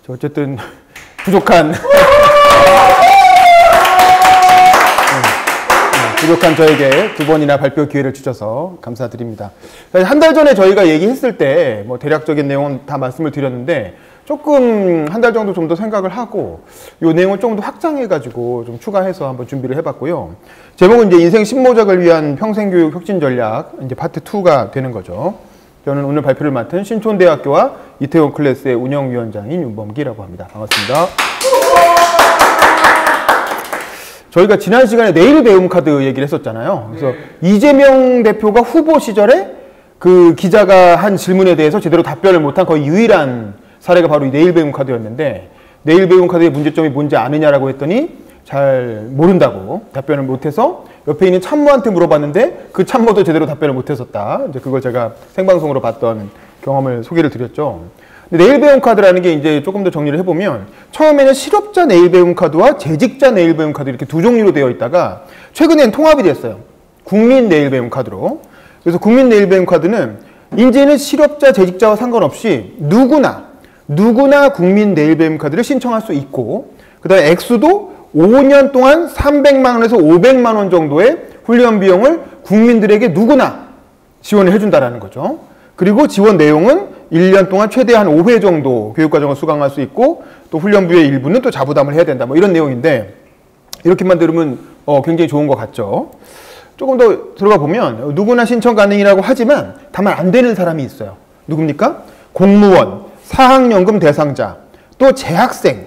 어쨌든 부족한 부족한 저에게 2번이나 발표 기회를 주셔서 감사드립니다. 한 달 전에 저희가 얘기했을 때 뭐 대략적인 내용은 다 말씀을 드렸는데 조금 한 달 정도 좀 더 생각을 하고 이 내용을 조금 더 확장해가지고 좀 추가해서 한번 준비를 해봤고요. 제목은 이제 인생 신모작을 위한 평생교육 혁신 전략 이제 파트 2가 되는 거죠. 저는 오늘 발표를 맡은 신촌대학교와 이태원 클래스의 운영위원장인 윤범기라고 합니다. 반갑습니다. 저희가 지난 시간에 내일 배움 카드 얘기를 했었잖아요. 그래서 이재명 대표가 후보 시절에 그 기자가 한 질문에 대해서 제대로 답변을 못한 거의 유일한 사례가 바로 이 내일 배움 카드였는데, 내일 배움 카드의 문제점이 뭔지 아느냐라고 했더니 잘 모른다고 답변을 못해서 옆에 있는 참모한테 물어봤는데 그 참모도 제대로 답변을 못했었다. 이제 그걸 제가 생방송으로 봤던 경험을 소개를 드렸죠. 내일 배움 카드라는 게 이제 조금 더 정리를 해보면 처음에는 실업자 내일 배움 카드와 재직자 내일 배움 카드 이렇게 두 종류로 되어 있다가 최근엔 통합이 됐어요. 국민 내일 배움 카드로. 그래서 국민 내일 배움 카드는 이제는 실업자 재직자와 상관없이 누구나 국민 내일 배움 카드를 신청할 수 있고, 그 다음에 액수도 5년 동안 300만 원에서 500만 원 정도의 훈련 비용을 국민들에게 누구나 지원을 해준다라는 거죠. 그리고 지원 내용은 1년 동안 최대 한 5회 정도 교육과정을 수강할 수 있고, 또 훈련비의 일부는 또 자부담을 해야 된다. 뭐 이런 내용인데, 이렇게만 들으면 굉장히 좋은 것 같죠. 조금 더 들어가 보면 누구나 신청 가능이라고 하지만 다만 안 되는 사람이 있어요. 누굽니까? 공무원, 사학연금 대상자, 또 재학생.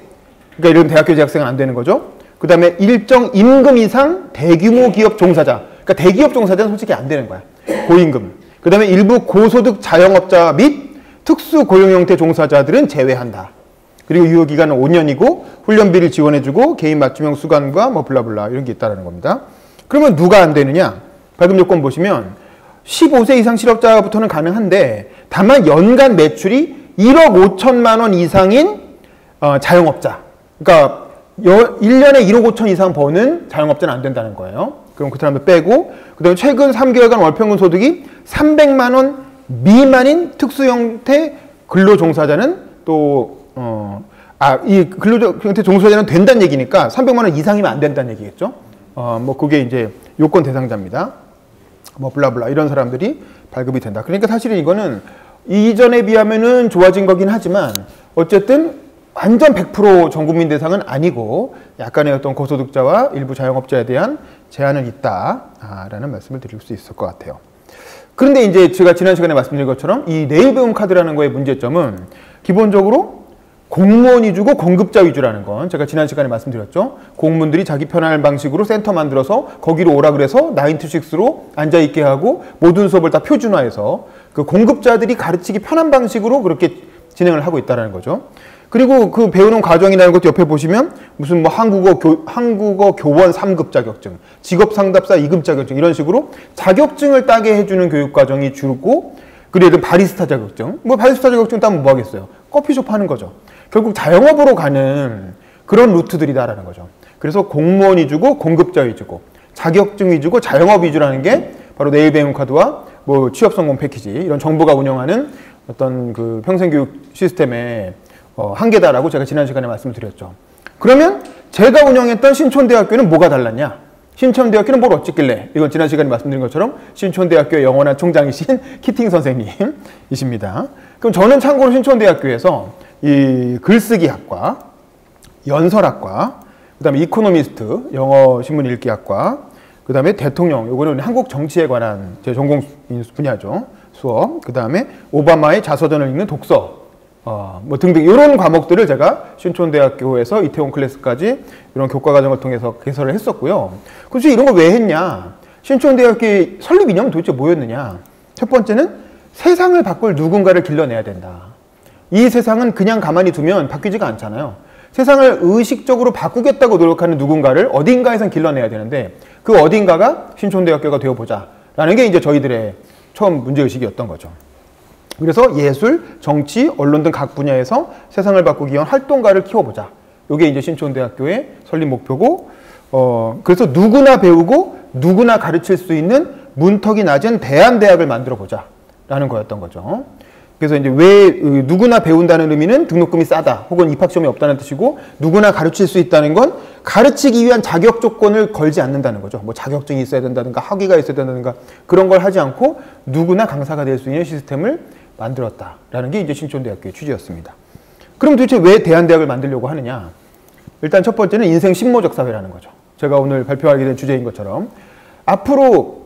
그러니까 이런 대학교 재학생은 안 되는 거죠. 그 다음에 일정 임금 이상 대규모 기업 종사자. 그러니까 대기업 종사자는 솔직히 안 되는 거야. 고임금. 그 다음에 일부 고소득 자영업자 및 특수 고용 형태 종사자들은 제외한다. 그리고 유효기간은 5년이고 훈련비를 지원해주고 개인 맞춤형 수강과 뭐 블라블라 이런 게 있다는 겁니다. 그러면 누가 안 되느냐? 발급 요건 보시면 15세 이상 실업자부터는 가능한데 다만 연간 매출이 1억 5천만 원 이상인 자영업자. 그러니까 1년에 1억 5천 이상 버는 자영업자는 안 된다는 거예요. 그럼 그 사람을 빼고, 그 다음에 최근 3개월간 월평균 소득이 300만 원 미만인 특수 형태 근로종사자는 또, 이 근로 형태 종사자는 된다는 얘기니까 300만 원 이상이면 안 된다는 얘기겠죠. 뭐 그게 이제 요건 대상자입니다. 뭐 블라블라 이런 사람들이 발급이 된다. 그러니까 사실은 이거는 이전에 비하면은 좋아진 거긴 하지만 어쨌든 완전 100% 전국민 대상은 아니고 약간의 어떤 고소득자와 일부 자영업자에 대한 제한은 있다라는 말씀을 드릴 수 있을 것 같아요. 그런데 이제 제가 지난 시간에 말씀드린 것처럼 이 내일 배움 카드라는 거의 문제점은 기본적으로 공무원이 주고 공급자 위주라는 건 제가 지난 시간에 말씀드렸죠. 공무원들이 자기 편할 방식으로 센터 만들어서 거기로 오라 그래서 9 to 6로 앉아있게 하고 모든 수업을 다 표준화해서 그 공급자들이 가르치기 편한 방식으로 그렇게 진행을 하고 있다는 거죠. 그리고 그 배우는 과정이라는 것도 옆에 보시면 무슨 뭐 한국어 교원 3급 자격증, 직업 상담사 2급 자격증 이런 식으로 자격증을 따게 해주는 교육 과정이 줄고, 그리고 바리스타 자격증, 뭐 바리스타 자격증 따면 뭐 하겠어요? 커피숍 하는 거죠. 결국 자영업으로 가는 그런 루트들이다라는 거죠. 그래서 공무원 위주고 공급자 위주고 자격증 위주고 자영업 위주라는 게 바로 내일 배움 카드와 뭐 취업 성공 패키지 이런 정부가 운영하는 어떤 그 평생교육 시스템의 한계다라고 제가 지난 시간에 말씀드렸죠. 그러면 제가 운영했던 신촌대학교는 뭐가 달랐냐? 신촌대학교는 뭘 어쨌길래? 이건 지난 시간에 말씀드린 것처럼 신촌대학교의 영원한 총장이신 키팅 선생님이십니다. 그럼 저는 참고로 신촌대학교에서 이 글쓰기학과, 연설학과, 그 다음에 이코노미스트, 영어 신문 읽기학과, 그 다음에 대통령, 요거는 한국 정치에 관한 제 전공 분야죠. 수업, 그 다음에 오바마의 자서전을 읽는 독서, 뭐 등등 이런 과목들을 제가 신촌대학교에서 이태원 클래스까지 이런 교과과정을 통해서 개설을 했었고요. 그래서 이런 걸 왜 했냐? 신촌대학교의 설립 이념은 도대체 뭐였느냐? 첫 번째는 세상을 바꿀 누군가를 길러내야 된다. 이 세상은 그냥 가만히 두면 바뀌지가 않잖아요. 세상을 의식적으로 바꾸겠다고 노력하는 누군가를 어딘가에선 길러내야 되는데 그 어딘가가 신촌대학교가 되어보자 라는 게 이제 저희들의 처음 문제의식이었던 거죠. 그래서 예술, 정치, 언론 등 각 분야에서 세상을 바꾸기 위한 활동가를 키워보자. 이게 이제 신촌대학교의 설립 목표고, 그래서 누구나 배우고 누구나 가르칠 수 있는 문턱이 낮은 대한대학을 만들어보자 라는 거였던 거죠. 그래서 이제 왜 누구나 배운다는 의미는 등록금이 싸다 혹은 입학시험이 없다는 뜻이고 누구나 가르칠 수 있다는 건 가르치기 위한 자격 조건을 걸지 않는다는 거죠. 뭐 자격증이 있어야 된다든가 학위가 있어야 된다든가 그런 걸 하지 않고 누구나 강사가 될 수 있는 시스템을 만들었다라는 게 이제 신촌대학교의 취지였습니다. 그럼 도대체 왜 대한대학을 만들려고 하느냐? 일단 첫 번째는 인생 신모적 사회라는 거죠. 제가 오늘 발표하게 된 주제인 것처럼 앞으로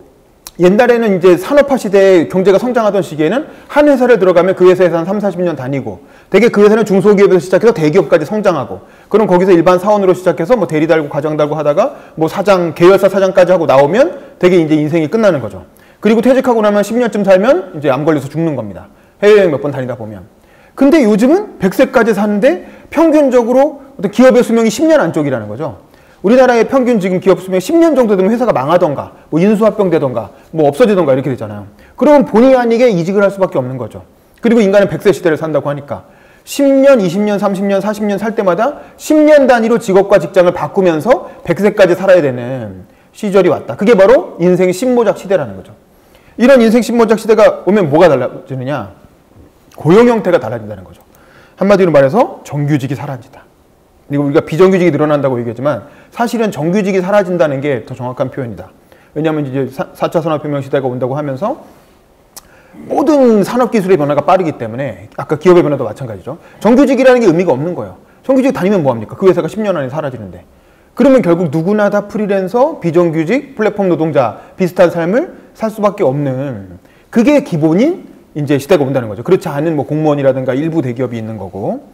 옛날에는 이제 산업화 시대에 경제가 성장하던 시기에는 한 회사를 들어가면 그 회사에서 한 30-40년 다니고 되게 그 회사는 중소기업에서 시작해서 대기업까지 성장하고 그럼 거기서 일반 사원으로 시작해서 뭐 대리 달고 과장 달고 하다가 뭐 사장, 계열사 사장까지 하고 나오면 되게 이제 인생이 끝나는 거죠. 그리고 퇴직하고 나면 10년쯤 살면 이제 암 걸려서 죽는 겁니다. 해외여행 몇 번 다니다 보면. 근데 요즘은 100세까지 사는데 평균적으로 어떤 기업의 수명이 10년 안쪽이라는 거죠. 우리나라의 평균 지금 기업 수명 10년 정도 되면 회사가 망하던가 뭐 인수합병되던가 뭐 없어지던가 이렇게 되잖아요. 그러면 본의 아니게 이직을 할 수밖에 없는 거죠. 그리고 인간은 100세 시대를 산다고 하니까 10년, 20년, 30년, 40년 살 때마다 10년 단위로 직업과 직장을 바꾸면서 100세까지 살아야 되는 시절이 왔다. 그게 바로 인생 신모작 시대라는 거죠. 이런 인생 신모작 시대가 오면 뭐가 달라지느냐? 고용 형태가 달라진다는 거죠. 한마디로 말해서 정규직이 사라진다. 그리고 우리가 비정규직이 늘어난다고 얘기했지만 사실은 정규직이 사라진다는 게 더 정확한 표현이다. 왜냐하면 이제 4차 산업혁명 시대가 온다고 하면서 모든 산업기술의 변화가 빠르기 때문에 아까 기업의 변화도 마찬가지죠. 정규직이라는 게 의미가 없는 거예요. 정규직 다니면 뭐합니까? 그 회사가 10년 안에 사라지는데. 그러면 결국 누구나 다 프리랜서, 비정규직, 플랫폼 노동자 비슷한 삶을 살 수밖에 없는 그게 기본인 이제 시대가 온다는 거죠. 그렇지 않은 뭐 공무원이라든가 일부 대기업이 있는 거고.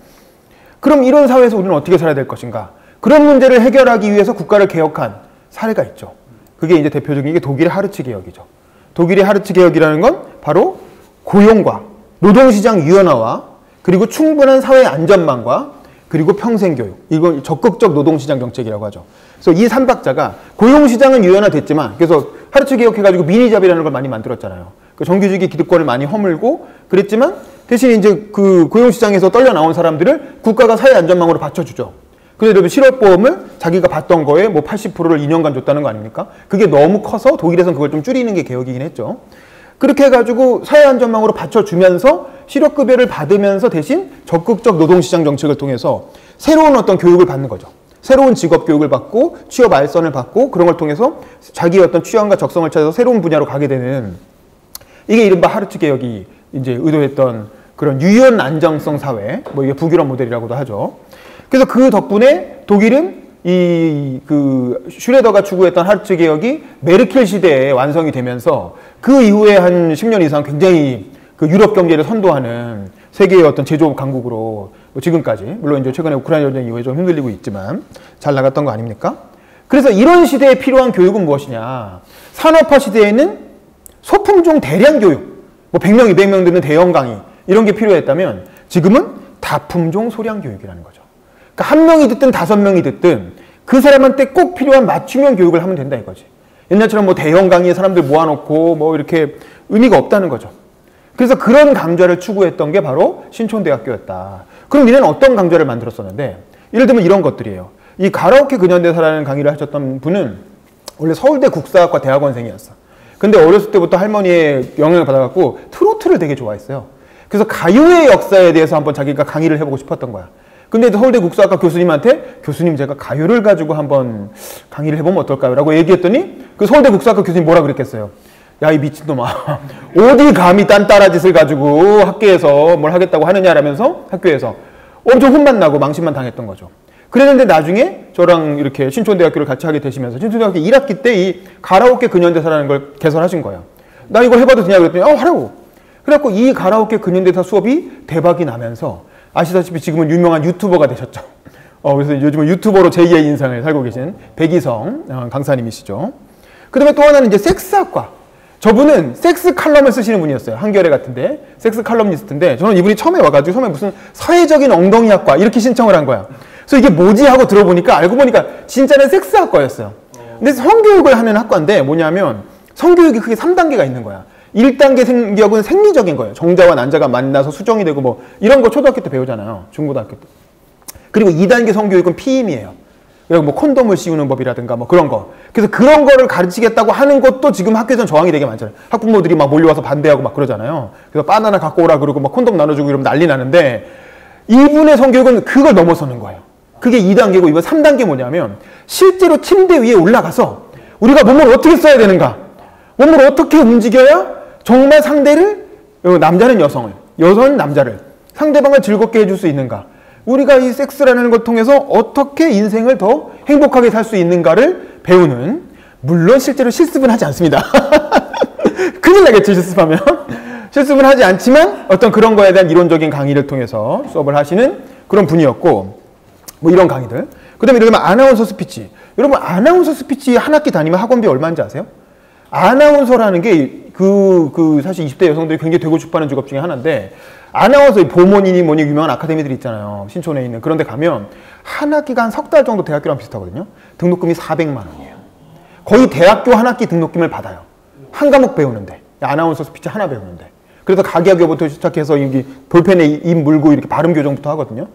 그럼 이런 사회에서 우리는 어떻게 살아야 될 것인가? 그런 문제를 해결하기 위해서 국가를 개혁한 사례가 있죠. 그게 이제 대표적인 게 독일의 하르츠 개혁이죠. 독일의 하르츠 개혁이라는 건 바로 고용과 노동시장 유연화와 그리고 충분한 사회 안전망과 그리고 평생교육. 이건 적극적 노동시장 정책이라고 하죠. 그래서 이 3박자가 고용시장은 유연화됐지만 그래서 하르츠 개혁해가지고 미니잡이라는 걸 많이 만들었잖아요. 그 정규직의 기득권을 많이 허물고 그랬지만 대신 이제 그 고용시장에서 떨려 나온 사람들을 국가가 사회 안전망으로 받쳐주죠. 그래서 여러분 실업보험을 자기가 받던 거에 뭐 80%를 2년간 줬다는 거 아닙니까? 그게 너무 커서 독일에서는 그걸 좀 줄이는 게 개혁이긴 했죠. 그렇게 해가지고 사회 안전망으로 받쳐주면서 실업급여를 받으면서 대신 적극적 노동시장 정책을 통해서 새로운 어떤 교육을 받는 거죠. 새로운 직업 교육을 받고 취업 알선을 받고 그런 걸 통해서 자기의 어떤 취향과 적성을 찾아서 새로운 분야로 가게 되는 이게 이른바 하르츠 개혁이 이제 의도했던 그런 유연 안정성 사회, 뭐 이게 북유럽 모델이라고도 하죠. 그래서 그 덕분에 독일은 그 슈레더가 추구했던 하르츠 개혁이 메르켈 시대에 완성이 되면서 그 이후에 한 10년 이상 굉장히 그 유럽 경제를 선도하는 세계의 어떤 제조업 강국으로 지금까지 물론 이제 최근에 우크라이나 전쟁 이후에 좀 흔들리고 있지만 잘 나갔던 거 아닙니까? 그래서 이런 시대에 필요한 교육은 무엇이냐? 산업화 시대에는 소품종 대량 교육, 뭐 100명, 200명 듣는 대형 강의 이런 게 필요했다면 지금은 다품종 소량 교육이라는 거죠. 그러니까 한 명이 듣든 5명이 듣든 그 사람한테 꼭 필요한 맞춤형 교육을 하면 된다 이거지. 옛날처럼 뭐 대형 강의에 사람들 모아놓고 뭐 이렇게 의미가 없다는 거죠. 그래서 그런 강좌를 추구했던 게 바로 신촌대학교였다. 그럼 니네는 어떤 강좌를 만들었었는데 예를 들면 이런 것들이에요. 이 가라오케 근현대사라는 강의를 하셨던 분은 원래 서울대 국사학과 대학원생이었어. 근데 어렸을 때부터 할머니의 영향을 받아갖고 트로트를 되게 좋아했어요. 그래서 가요의 역사에 대해서 한번 자기가 강의를 해보고 싶었던 거야. 근데 서울대 국사학과 교수님한테 교수님 제가 가요를 가지고 한번 강의를 해보면 어떨까요? 라고 얘기했더니 그 서울대 국사학과 교수님 뭐라 그랬겠어요? 야, 이 미친놈아. 어디 감히 딴따라 짓을 가지고 학교에서 뭘 하겠다고 하느냐라면서 학교에서 엄청 혼만 나고 망신만 당했던 거죠. 그랬는데 나중에 저랑 이렇게 신촌대학교를 같이 하게 되시면서 신촌대학교 1학기 때 이 가라오케 근현대사라는 걸 개설하신 거예요. 나 이거 해봐도 되냐 그랬더니 하라고. 그래갖고 이 가라오케 근현대사 수업이 대박이 나면서 아시다시피 지금은 유명한 유튜버가 되셨죠. 그래서 요즘은 유튜버로 제2의 인생을 살고 계신 백이성 강사님이시죠. 그 다음에 또 하나는 이제 섹스학과. 저분은 섹스 칼럼을 쓰시는 분이었어요. 한겨레 같은데. 섹스 칼럼니스트인데 저는 이분이 처음에 와가지고 처음에 무슨 사회적인 엉덩이학과 이렇게 신청을 한 거야. 그래서 이게 뭐지 하고 들어보니까 알고 보니까 진짜는 섹스학과였어요. 근데 성교육을 하는 학과인데 뭐냐면 성교육이 크게 3단계가 있는 거야. 1단계 성교육은 생리적인 거예요. 정자와 난자가 만나서 수정이 되고 뭐 이런 거 초등학교 때 배우잖아요. 중고등학교 때. 그리고 2단계 성교육은 피임이에요. 그리고 뭐 콘돔을 씌우는 법이라든가 뭐 그런 거. 그래서 그런 거를 가르치겠다고 하는 것도 지금 학교에서는 저항이 되게 많잖아요. 학부모들이 막 몰려와서 반대하고 막 그러잖아요. 그래서 바나나 갖고 오라 그러고 막 콘돔 나눠주고 이러면 난리 나는데 이분의 성교육은 그걸 넘어서는 거예요. 그게 2단계고 이번 3단계 뭐냐면 실제로 침대 위에 올라가서 우리가 몸을 어떻게 써야 되는가, 몸을 어떻게 움직여야 정말 상대를, 남자는 여성을, 여성은 남자를, 상대방을 즐겁게 해줄 수 있는가, 우리가 이 섹스라는 걸 통해서 어떻게 인생을 더 행복하게 살 수 있는가를 배우는, 물론 실제로 실습은 하지 않습니다. 큰일 나겠죠, 실습하면. 실습은 하지 않지만 어떤 그런 거에 대한 이론적인 강의를 통해서 수업을 하시는 그런 분이었고, 뭐 이런 강의들. 그 다음에 예를 들면 아나운서 스피치. 여러분 아나운서 스피치 한 학기 다니면 학원비 얼마인지 아세요? 아나운서라는 게 사실 20대 여성들이 굉장히 되고 싶어하는 직업 중에 하나인데, 아나운서 보몬이니 뭐니 유명한 아카데미들이 있잖아요. 신촌에 있는. 그런데 가면 한 학기가 한 석 달 정도 대학교랑 비슷하거든요. 등록금이 400만 원이에요. 거의 대학교 한 학기 등록금을 받아요. 한 과목 배우는데. 아나운서 스피치 하나 배우는데. 그래서 가계학교부터 시작해서 여기 볼펜에 입 물고 이렇게 발음 교정부터 하거든요.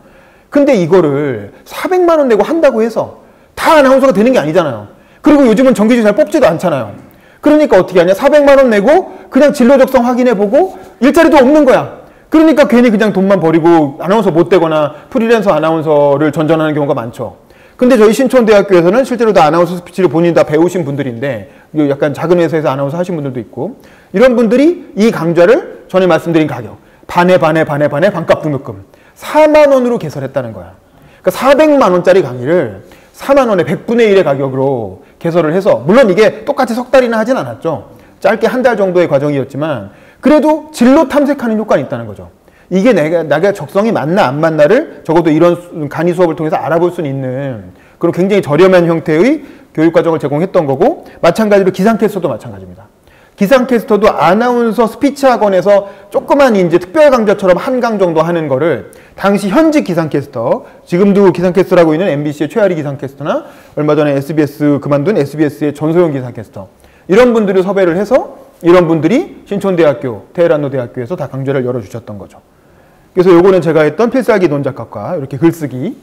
근데 이거를 400만 원 내고 한다고 해서 다 아나운서가 되는 게 아니잖아요. 그리고 요즘은 정규직 잘 뽑지도 않잖아요. 그러니까 어떻게 하냐? 400만 원 내고 그냥 진로 적성 확인해보고 일자리도 없는 거야. 그러니까 괜히 그냥 돈만 버리고 아나운서 못 되거나 프리랜서 아나운서를 전전하는 경우가 많죠. 근데 저희 신촌대학교에서는 실제로 다 아나운서 스피치를 본인이 다 배우신 분들인데, 약간 작은 회사에서 아나운서 하신 분들도 있고, 이런 분들이 이 강좌를 전에 말씀드린 가격, 반에 반값 등록금 4만 원으로 개설했다는 거야. 그러니까 400만 원짜리 강의를 4만 원에 100분의 1의 가격으로 개설을 해서, 물론 이게 똑같이 석 달이나 하진 않았죠. 짧게 한 달 정도의 과정이었지만 그래도 진로 탐색하는 효과는 있다는 거죠. 이게 내가 적성이 맞나 안 맞나를 적어도 이런 강의 수업을 통해서 알아볼 수 있는 그런 굉장히 저렴한 형태의 교육과정을 제공했던 거고, 마찬가지로 기상캐스터도 마찬가지입니다. 기상캐스터도 아나운서 스피치 학원에서 조그만 이제 특별 강좌처럼 한 강 정도 하는 거를 당시 현직 기상캐스터, 지금도 기상캐스터라고 있는 MBC의 최아리 기상캐스터나 얼마 전에 SBS 그만둔 SBS의 전소영 기상캐스터, 이런 분들을 섭외를 해서 이런 분들이 신촌대학교, 테헤란노대학교에서 다 강좌를 열어주셨던 거죠. 그래서 요거는 제가 했던 필살기 논작학과 이렇게 글쓰기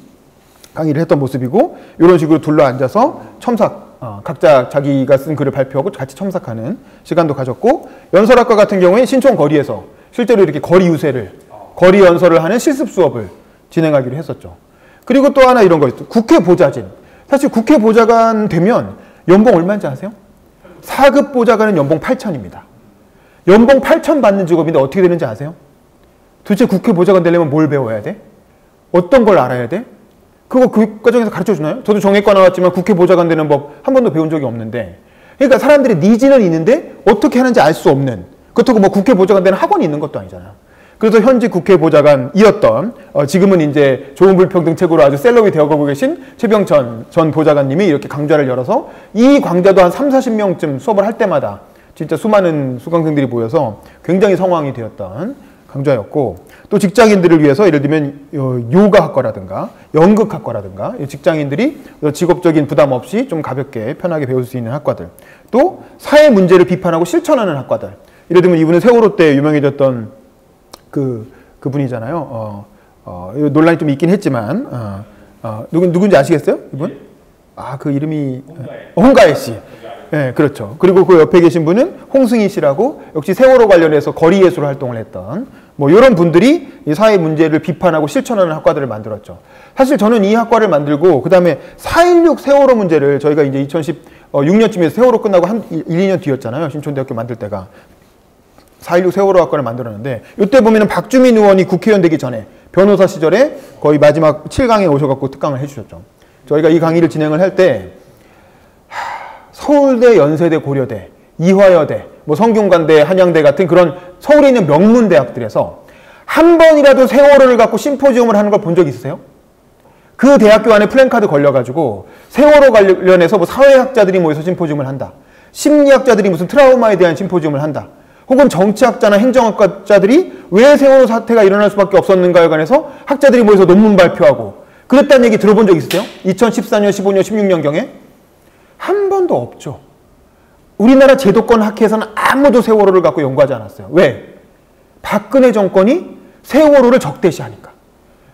강의를 했던 모습이고, 이런 식으로 둘러앉아서 첨삭, 각자 자기가 쓴 글을 발표하고 같이 첨삭하는 시간도 가졌고, 연설학과 같은 경우에 신촌 거리에서 실제로 이렇게 거리 유세를, 거리 연설을 하는 실습 수업을 진행하기로 했었죠. 그리고 또 하나 이런 거 있어요. 국회 보좌진. 사실 국회 보좌관 되면 연봉 얼마인지 아세요? 4급 보좌관은 연봉 8천입니다. 연봉 8천 받는 직업인데 어떻게 되는지 아세요? 도대체 국회 보좌관 되려면 뭘 배워야 돼? 어떤 걸 알아야 돼? 그거 교육과정에서 가르쳐주나요? 저도 정외과 나왔지만 국회 보좌관 되는 법 한 번도 배운 적이 없는데, 그러니까 사람들이 니즈는 있는데 어떻게 하는지 알 수 없는, 그렇다고 뭐 국회 보좌관 되는 학원이 있는 것도 아니잖아요. 그래서 현직 국회 보좌관이었던, 지금은 이제 좋은불평등 책으로 아주 셀럽이 되어가고 계신 최병천 전 보좌관님이 이렇게 강좌를 열어서 이 강좌도 한 30-40명쯤 수업을 할 때마다 진짜 수많은 수강생들이 모여서 굉장히 성황이 되었던 강좌였고, 또 직장인들을 위해서 예를 들면 요가학과라든가 연극학과라든가 직장인들이 직업적인 부담 없이 좀 가볍게 편하게 배울 수 있는 학과들, 또 사회 문제를 비판하고 실천하는 학과들, 예를 들면 이분은 세월호 때 유명해졌던 그분이잖아요. 논란이 좀 있긴 했지만, 누군지 아시겠어요? 이분? 그 이름이 홍가혜 씨. 네, 그렇죠. 그리고 그 옆에 계신 분은 홍승희 씨라고 역시 세월호 관련해서 거리 예술 활동을 했던 뭐 이런 분들이 이 사회 문제를 비판하고 실천하는 학과들을 만들었죠. 사실 저는 이 학과를 만들고, 그 다음에 4.16 세월호 문제를 저희가 이제 2016년쯤에 세월호 끝나고 한 1-2년 뒤였잖아요. 신촌대학교 만들 때가. 4.16 세월호 학과를 만들었는데, 이때 보면은 박주민 의원이 국회의원 되기 전에 변호사 시절에 거의 마지막 7강에 오셔갖고 특강을 해주셨죠. 저희가 이 강의를 진행을 할 때 서울대, 연세대, 고려대, 이화여대, 뭐 성균관대, 한양대 같은 그런 서울에 있는 명문 대학들에서 한 번이라도 세월호를 갖고 심포지엄을 하는 걸 본 적 있으세요? 그 대학교 안에 플랜카드 걸려가지고 세월호 관련해서 뭐 사회학자들이 모여서 심포지엄을 한다, 심리학자들이 무슨 트라우마에 대한 심포지엄을 한다, 혹은 정치학자나 행정학자들이 왜 세월호 사태가 일어날 수밖에 없었는가에 관해서 학자들이 모여서 논문 발표하고 그랬다는 얘기 들어본 적 있으세요? 2014년, 15년, 16년경에? 한 번도 없죠. 우리나라 제도권 학회에서는 아무도 세월호를 갖고 연구하지 않았어요. 왜? 박근혜 정권이 세월호를 적대시하니까.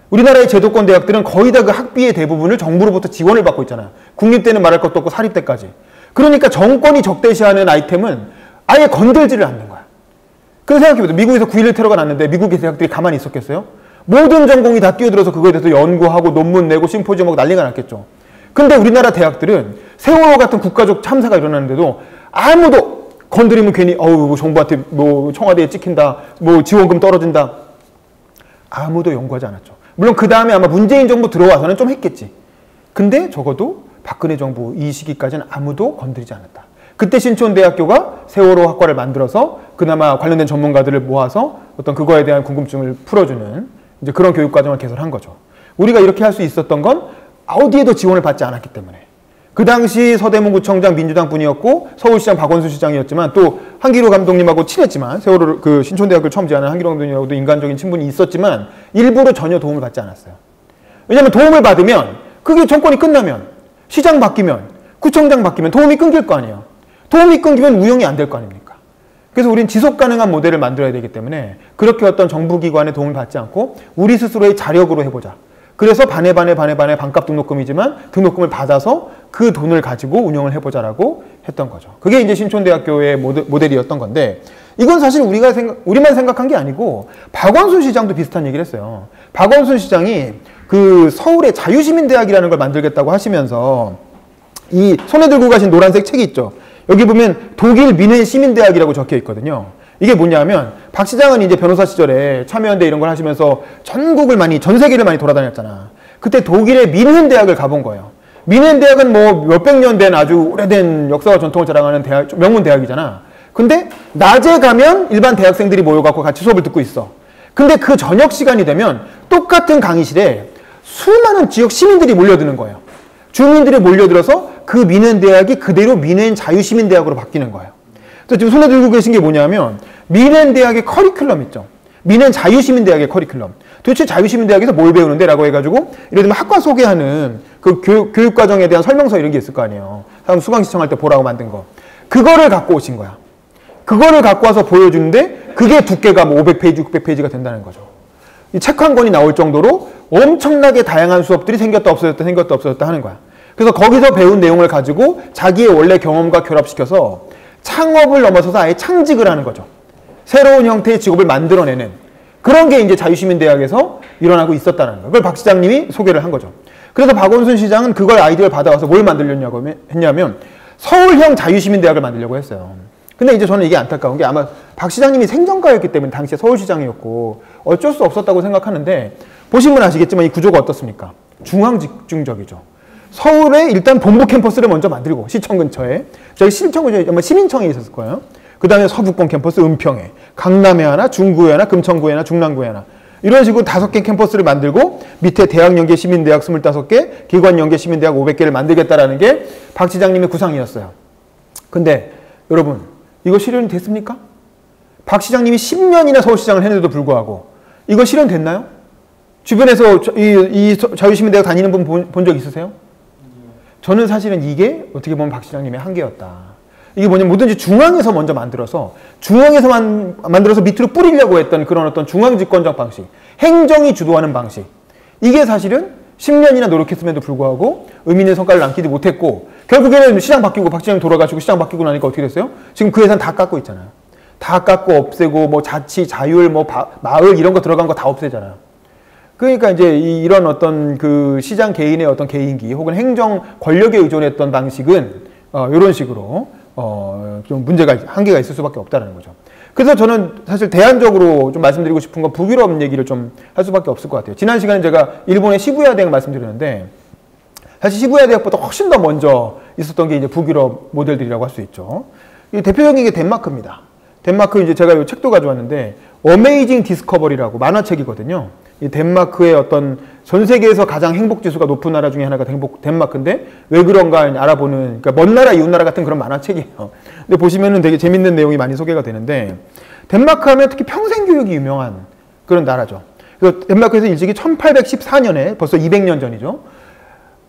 우리나라의 제도권 대학들은 거의 다 그 학비의 대부분을 정부로부터 지원을 받고 있잖아요. 국립대는 말할 것도 없고 사립대까지. 그러니까 정권이 적대시하는 아이템은 아예 건들지를 않는 거야. 그래서 생각해보세요. 미국에서 9.11 테러가 났는데 미국의 대학들이 가만히 있었겠어요? 모든 전공이 다 뛰어들어서 그거에 대해서 연구하고 논문 내고 심포지엄하고 난리가 났겠죠. 근데 우리나라 대학들은 세월호 같은 국가적 참사가 일어났는데도 아무도 건드리면 괜히 정부한테 뭐 청와대에 찍힌다, 뭐 지원금 떨어진다. 아무도 연구하지 않았죠. 물론 그 다음에 아마 문재인 정부 들어와서는 좀 했겠지. 근데 적어도 박근혜 정부 이 시기까지는 아무도 건드리지 않았다. 그때 신촌대학교가 세월호 학과를 만들어서 그나마 관련된 전문가들을 모아서 어떤 그거에 대한 궁금증을 풀어주는 이제 그런 교육 과정을 개설한 거죠. 우리가 이렇게 할 수 있었던 건 어디에도 지원을 받지 않았기 때문에. 그 당시 서대문구청장 민주당 분이었고 서울시장 박원순 시장이었지만 또 한기로 감독님하고 친했지만 세월호 그 신촌대학교를 처음 지어낸 한기로 감독님하고도 인간적인 친분이 있었지만 일부러 전혀 도움을 받지 않았어요. 왜냐하면 도움을 받으면 그게 정권이 끝나면 시장 바뀌면 구청장 바뀌면 도움이 끊길 거 아니에요. 도움이 끊기면 운영이 안 될 거 아닙니까? 그래서 우리는 지속 가능한 모델을 만들어야 되기 때문에 그렇게 어떤 정부기관의 도움을 받지 않고 우리 스스로의 자력으로 해보자. 그래서 반에 반값 등록금이지만 등록금을 받아서 그 돈을 가지고 운영을 해보자라고 했던 거죠. 그게 이제 신촌대학교의 모델이었던 건데 이건 사실 우리만 생각한 게 아니고 박원순 시장도 비슷한 얘기를 했어요. 박원순 시장이 그 서울의 자유시민대학이라는 걸 만들겠다고 하시면서 이 손에 들고 가신 노란색 책이 있죠. 여기 보면 독일 미넨 시민대학이라고 적혀 있거든요. 이게 뭐냐면 박 시장은 이제 변호사 시절에 참여연대 이런 걸 하시면서 전 세계를 많이 돌아다녔잖아. 그때 독일의 미넨 대학을 가본 거예요. 미넨 대학은 뭐 몇백 년 된 아주 오래된 역사와 전통을 자랑하는 대학, 명문 대학이잖아. 근데 낮에 가면 일반 대학생들이 모여갖고 같이 수업을 듣고 있어. 근데 그 저녁 시간이 되면 똑같은 강의실에 수많은 지역 시민들이 몰려드는 거예요. 주민들이 몰려들어서 그 미넨 대학이 그대로 미넨 자유시민대학으로 바뀌는 거예요. 그래서 지금 손에 들고 계신 게 뭐냐면 미넨 대학의 커리큘럼 있죠. 미넨 자유시민대학의 커리큘럼. 도대체 자유시민대학에서 뭘 배우는데? 라고 해가지고 예를 들면 학과 소개하는 그 교육과정에 대한 설명서 이런 게 있을 거 아니에요. 사람 수강 신청할 때 보라고 만든 거. 그거를 갖고 오신 거야. 그거를 갖고 와서 보여주는데 그게 두께가 뭐 500페이지, 600페이지가 된다는 거죠. 이 책 한 권이 나올 정도로 엄청나게 다양한 수업들이 생겼다 없어졌다 하는 거야. 그래서 거기서 배운 내용을 가지고 자기의 원래 경험과 결합시켜서 창업을 넘어서서 아예 창직을 하는 거죠. 새로운 형태의 직업을 만들어내는 그런 게 이제 자유시민대학에서 일어나고 있었다는 거예요. 그걸 박 시장님이 소개를 한 거죠. 그래서 박원순 시장은 그걸 아이디어를 받아와서 뭘 만들려고 했냐면 서울형 자유시민대학을 만들려고 했어요. 근데 이제 저는 이게 안타까운 게 아마 박 시장님이 생전가였기 때문에 당시에 서울시장이었고 어쩔 수 없었다고 생각하는데 보시면 아시겠지만 이 구조가 어떻습니까? 중앙집중적이죠. 서울에 일단 본부 캠퍼스를 먼저 만들고 시청 근처에 저희 시청 근처에 아마 시민청에 있었을 거예요. 그 다음에 서북권 캠퍼스 은평에 강남에 하나 중구에 하나 금천구에 하나 중랑구에 하나 이런 식으로 5개 캠퍼스를 만들고 밑에 대학연계 시민대학 25개 기관연계 시민대학 500개를 만들겠다라는 게 박 시장님의 구상이었어요. 근데 여러분 이거 실현이 됐습니까? 박 시장님이 10년이나 서울시장을 했는데도 불구하고 이거 실현됐나요? 주변에서 이 자유시민대학 다니는 분 본 적 있으세요? 저는 사실은 이게 어떻게 보면 박 시장님의 한계였다. 이게 뭐냐면 뭐든지 중앙에서 먼저 만들어서 만들어서 밑으로 뿌리려고 했던 그런 어떤 중앙집권적 방식, 행정이 주도하는 방식. 이게 사실은 10년이나 노력했음에도 불구하고 의미 있는 성과를 남기지 못했고 결국에는 시장 바뀌고 박 시장님 돌아가시고 시장 바뀌고 나니까 어떻게 됐어요? 지금 그 예산 다 깎고 있잖아요. 다 깎고 없애고 뭐 자치, 자율, 뭐 마을 이런 거 들어간 거 다 없애잖아요. 그러니까 이제 이런 어떤 그 시장 개인의 어떤 개인기 혹은 행정 권력에 의존했던 방식은 이런 식으로 좀 한계가 있을 수밖에 없다는 거죠. 그래서 저는 사실 대안적으로 좀 말씀드리고 싶은 건 북유럽 얘기를 좀 할 수밖에 없을 것 같아요. 지난 시간에 제가 일본의 시부야 대학 말씀드렸는데 사실 시부야 대학보다 훨씬 더 먼저 있었던 게 이제 북유럽 모델들이라고 할 수 있죠. 이 대표적인 게 덴마크입니다. 덴마크 이제 제가 이 책도 가져왔는데 어메이징 디스커버리라고 만화책이거든요. 이 덴마크의 어떤 전 세계에서 가장 행복 지수가 높은 나라 중에 하나가 덴마크인데 왜 그런가 알아보는 그러니까 먼 나라 이웃 나라 같은 그런 만화책이에요. 근데 보시면은 되게 재밌는 내용이 많이 소개가 되는데 덴마크 하면 특히 평생 교육이 유명한 그런 나라죠. 그래서 덴마크에서 일찍이 1814년에 벌써 200년 전이죠.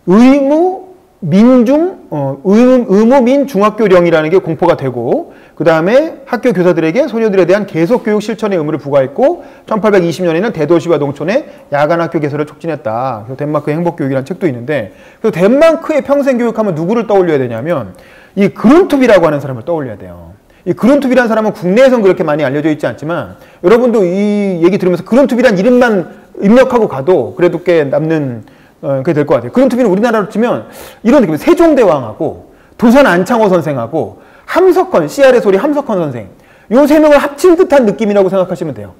의무 의무민 중학교령이라는 게 공포가 되고, 그 다음에 학교 교사들에게 소녀들에 대한 계속교육 실천의 의무를 부과했고, 1820년에는 대도시와 농촌의 야간학교 개설을 촉진했다. 그래서 덴마크의 행복교육이라는 책도 있는데, 그래서 덴마크의 평생교육하면 누구를 떠올려야 되냐면 이 그룬투비라고 하는 사람을 떠올려야 돼요. 이 그룬투비라는 사람은 국내에선 그렇게 많이 알려져 있지 않지만, 여러분도 이 얘기 들으면서 그룬투비란 이름만 입력하고 가도 그래도 꽤 남는 그게 될 것 같아요. 그룬투비는 우리나라로 치면 이런 느낌, 세종대왕하고 도산 안창호 선생하고 함석헌, CR의 소리 함석헌 선생, 요 세 명을 합친 듯한 느낌이라고 생각하시면 돼요.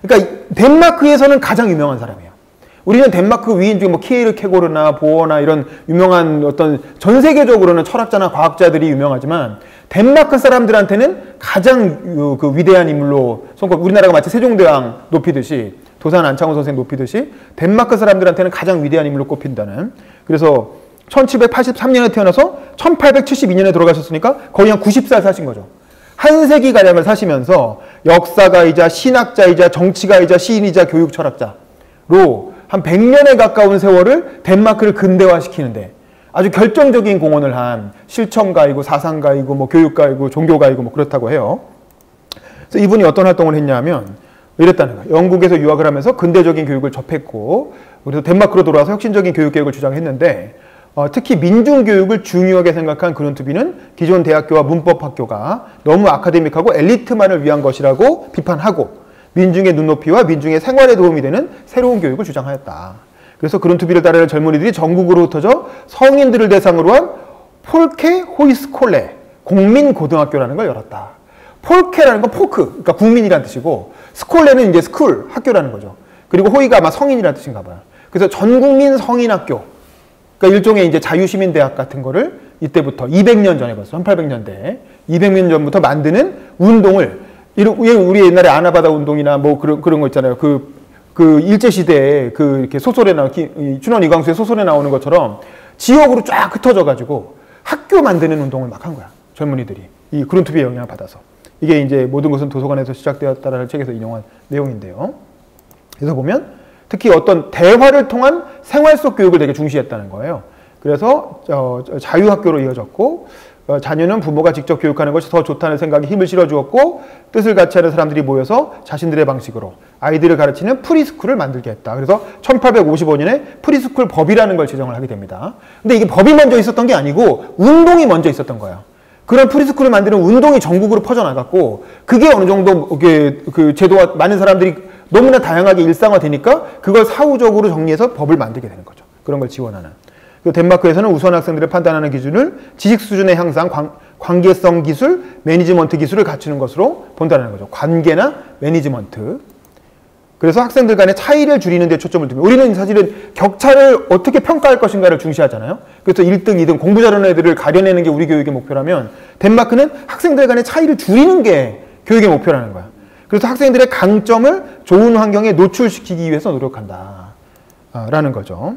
그러니까 덴마크에서는 가장 유명한 사람이에요. 우리는 덴마크 위인 중에 뭐 키에르케고르나 보어나 이런 유명한 어떤 전 세계적으로는 철학자나 과학자들이 유명하지만, 덴마크 사람들한테는 가장 그 위대한 인물로 손꼽, 우리나라가 마치 세종대왕 높이듯이, 도산 안창호 선생 높이듯이 덴마크 사람들한테는 가장 위대한 인물로 꼽힌다는. 그래서 1783년에 태어나서 1872년에 돌아가셨으니까 거의 한 90살 사신 거죠. 한 세기가량을 사시면서 역사가이자 신학자이자 정치가이자 시인이자 교육 철학자로 한 100년에 가까운 세월을 덴마크를 근대화시키는데 아주 결정적인 공헌을 한 실천가이고 사상가이고 뭐 교육가이고 종교가이고 뭐 그렇다고 해요. 그래서 이분이 어떤 활동을 했냐면 이랬다는 거예요. 영국에서 유학을 하면서 근대적인 교육을 접했고, 그래서 덴마크로 돌아와서 혁신적인 교육계획을 주장했는데, 특히 민중교육을 중요하게 생각한 그룬투비는 기존 대학교와 문법학교가 너무 아카데믹하고 엘리트만을 위한 것이라고 비판하고, 민중의 눈높이와 민중의 생활에 도움이 되는 새로운 교육을 주장하였다. 그래서 그룬투비를 따르는 젊은이들이 전국으로 흩어져 성인들을 대상으로 한 폴케 호이스콜레 공민고등학교라는 걸 열었다. 폴케라는 건 포크, 그러니까 국민이라는 뜻이고, 스콜레는 이제 스쿨, 학교라는 거죠. 그리고 호이가 아마 성인이라는 뜻인가 봐요. 그래서 전국민 성인학교, 그러니까 일종의 이제 자유시민대학 같은 거를 이때부터 200년 전에 벌써 1800년대 200년 전부터 만드는 운동을, 우리 옛날에 아나바다 운동이나 뭐 그런 거 있잖아요. 그 일제시대에 이렇게 소설에 춘원 이광수의 소설에 나오는 것처럼 지역으로 쫙 흩어져가지고 학교 만드는 운동을 막 한 거야. 젊은이들이. 이 그룬투비의 영향을 받아서. 이게 이제 모든 것은 도서관에서 시작되었다라는 책에서 인용한 내용인데요. 그래서 보면 특히 어떤 대화를 통한 생활 속 교육을 되게 중시했다는 거예요. 그래서 자유학교로 이어졌고, 자녀는 부모가 직접 교육하는 것이 더 좋다는 생각에 힘을 실어주었고, 뜻을 같이 하는 사람들이 모여서 자신들의 방식으로 아이들을 가르치는 프리스쿨을 만들게 했다. 그래서 1855년에 프리스쿨 법이라는 걸 제정을 하게 됩니다. 근데 이게 법이 먼저 있었던 게 아니고 운동이 먼저 있었던 거예요. 그런 프리스쿨을 만드는 운동이 전국으로 퍼져나갔고, 그게 어느 정도 그 제도와 많은 사람들이 너무나 다양하게 일상화되니까 그걸 사후적으로 정리해서 법을 만들게 되는 거죠. 그런 걸 지원하는. 그리고 덴마크에서는 우수한 학생들을 판단하는 기준을 지식 수준의 향상, 관계성 기술, 매니지먼트 기술을 갖추는 것으로 본다는 거죠. 관계나 매니지먼트. 그래서 학생들 간의 차이를 줄이는 데 초점을 두면, 우리는 사실은 격차를 어떻게 평가할 것인가를 중시하잖아요. 그래서 1등, 2등 공부 잘하는 애들을 가려내는 게 우리 교육의 목표라면, 덴마크는 학생들 간의 차이를 줄이는 게 교육의 목표라는 거야. 그래서 학생들의 강점을 좋은 환경에 노출시키기 위해서 노력한다 라는 거죠.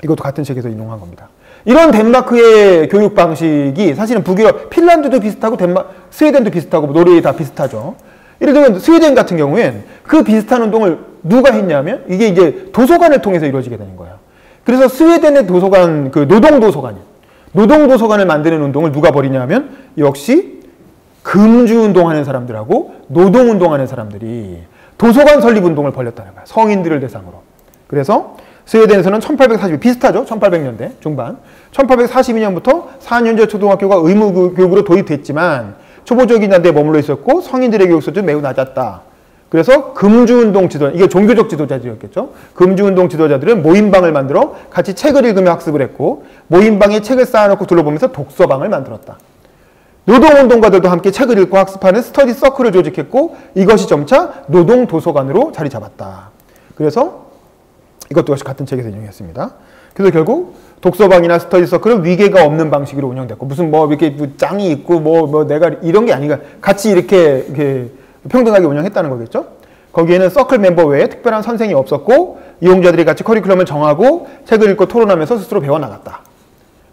이것도 같은 책에서 인용한 겁니다. 이런 덴마크의 교육 방식이 사실은 북유럽, 핀란드도 비슷하고 스웨덴도 비슷하고 노르웨이 다 비슷하죠. 예를 들면 스웨덴 같은 경우엔 그 비슷한 운동을 누가 했냐면 이게 이제 도서관을 통해서 이루어지게 되는 거예요. 그래서 스웨덴의 도서관, 그 노동도서관을 만드는 운동을 누가 벌이냐면 역시 금주운동하는 사람들하고 노동운동하는 사람들이 도서관 설립운동을 벌였다는 거예요. 성인들을 대상으로. 그래서 스웨덴에서는 1840, 비슷하죠? 1800년대 중반. 1842년부터 4년제 초등학교가 의무교육으로 도입됐지만 초보적인 단계에 머물러 있었고 성인들의 교육 수준은 매우 낮았다. 그래서 금주운동 지도자, 이게 종교적 지도자들이었겠죠. 금주운동 지도자들은 모임방을 만들어 같이 책을 읽으며 학습을 했고, 모임방에 책을 쌓아놓고 둘러보면서 독서방을 만들었다. 노동운동가들도 함께 책을 읽고 학습하는 스터디 서클을 조직했고, 이것이 점차 노동도서관으로 자리 잡았다. 그래서 이것도 역시 같은 책에서 인용했습니다. 그래서 결국 독서방이나 스터디 서클은 위계가 없는 방식으로 운영됐고, 무슨 뭐 이렇게 짱이 있고 뭐 내가 이런 게 아니라 같이 이렇게 평등하게 운영했다는 거겠죠. 거기에는 서클 멤버 외에 특별한 선생이 없었고, 이용자들이 같이 커리큘럼을 정하고 책을 읽고 토론하면서 스스로 배워나갔다.